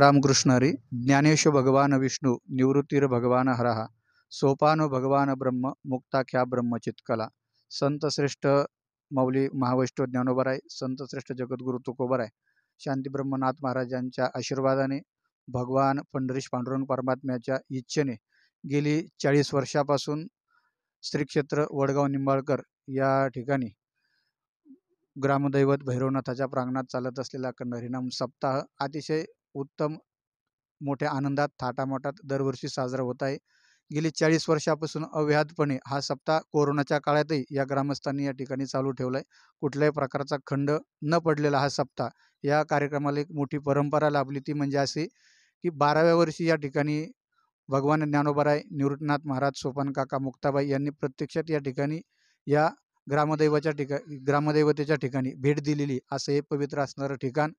रामकृष्ण हरी. ज्ञानेश भगवान विष्णू निवृत्तीर भगवान हरहा, सोपानो भगवान ब्रह्म मुक्ताख्या ब्रह्मचित्कला. संत श्रेष्ठ माऊली महावैष्णव ज्ञानोबराय, संत श्रेष्ठ जगद्गुरु तुकोबराय, शांती ब्रह्मनाथ महाराजांच्या आशीर्वादाने, भगवान पंढरीश पांडुरंग परमात्म्याच्या इच्छेने गेली 40 वर्षापासून श्री क्षेत्र वडगाव निंबाळकर या ठिकाणी ग्रामदैवत भैरवनाथाच्या प्रांगणात चालत असलेला अखंड हरिनाम सप्ताह अतिशय उत्तम मोठ्या आनंदात थाटामाटात दरवर्षी साजरा होत आहे. गेली 40 वर्षापासून अव्याहतपणे हा सप्ताह कोरोनाच्या काळातही या ग्रामस्थांनी या ठिकाणी चालू ठेवलाय. कुठल्याही प्रकारचा खंड न पडलेला हा सप्ताह. या कार्यक्रमाला एक मोठी परंपरा लाभली, ती म्हणजे अशी की 12व्या वर्षी या ठिकाणी भगवान ज्ञानोबराय, निवृत्तीनाथ महाराज, सोपान काका, मुक्ताबाई यांनी प्रत्यक्षात या ठिकाणी या ग्रामदैवतेच्या ठिकाणी भेट दिलेली. असं हे पवित्र असणारं ठिकाण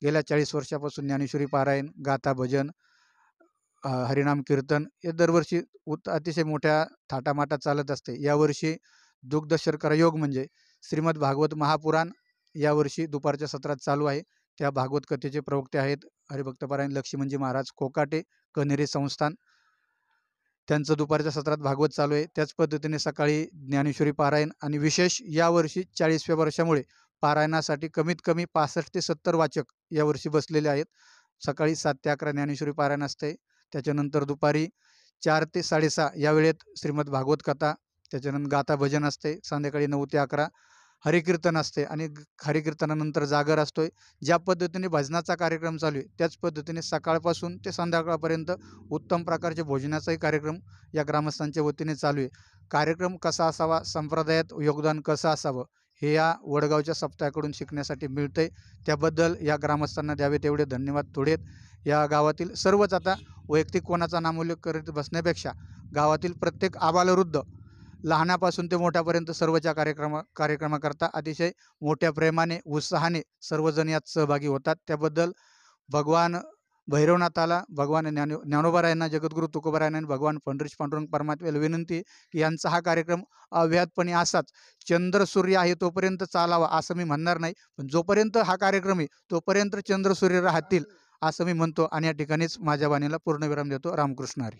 गेल्या 40 वर्षापासून ज्ञानेश्वरी पारायण, गाथा भजन, हरिनाम कीर्तन हे दरवर्षी अतिशय मोठ्या थाटामाटात चालत असते. यावर्षी दुग्ध शर्करा योग म्हणजे श्रीमद भागवत महापुराण यावर्षी दुपारच्या सत्रात चालू आहे. त्या भागवत कथेचे प्रवक्ते आहेत हरिभक्तपरायण लक्ष्मणजी महाराज कोकाटे, कन्हेरी संस्थान. त्यांचं दुपारच्या सत्रात भागवत चालू आहे. त्याच पद्धतीने सकाळी ज्ञानेश्वरी पारायण आणि विशेष यावर्षी 40व्या वर्षामुळे पारायणासाठी कमीत कमी 65 ते 70 वाचक यावर्षी बसलेले आहेत. सकाळी 7 ते 11 ज्ञानेश्वरी पारायण असते. त्याच्यानंतर दुपारी 4 ते 6:30 या वेळेत श्रीमद भागवत कथा, त्याच्यानंतर गाथा भजन असते. संध्याकाळी 9 ते 11 हरिकीर्तन असते आणि हरिकीर्तनानंतर जागर असतोय. ज्या पद्धतीने भजनाचा कार्यक्रम चालू आहे त्याच पद्धतीने सकाळपासून ते संध्याकाळपर्यंत उत्तम प्रकारचे भोजनाचाही कार्यक्रम या ग्रामस्थांच्या वतीने चालू आहे. कार्यक्रम कसा असावा, संप्रदायात योगदान कसं असावं, हे या वडगावच्या सप्ताहाकडून शिकण्यासाठी मिळतंय. त्याबद्दल या ग्रामस्थांना द्यावे तेवढे धन्यवाद थोडेत. या गावातील सर्वच, आता वैयक्तिक कोणाचा नामोल्लेख करीत बसण्यापेक्षा गावातील प्रत्येक आबालवृद्ध लहानापासून ते मोठ्यापर्यंत सर्वच्या कार्यक्रमाकरता अतिशय मोठ्या प्रेमाने, उत्साहाने सर्वजण यात सहभागी होतात. त्याबद्दल भगवान भैरवनाथाला, भगवान ज्ञानोबरायांना, जगद्गुरु तुकोबरायांना आणि भगवान पंढरीश पांडुरंग परमात्म्याला विनंती की यांचा हा कार्यक्रम अव्याहतपणे असाच चंद्र सूर्य आहे तोपर्यंत चालावा, असं मी म्हणणार नाही. पण जोपर्यंत हा कार्यक्रम आहे तोपर्यंत चंद्र सूर्य राहतील असं मी म्हणतो आणि या ठिकाणीच माझ्या वाणीला पूर्णविराम देतो. रामकृष्ण हरी.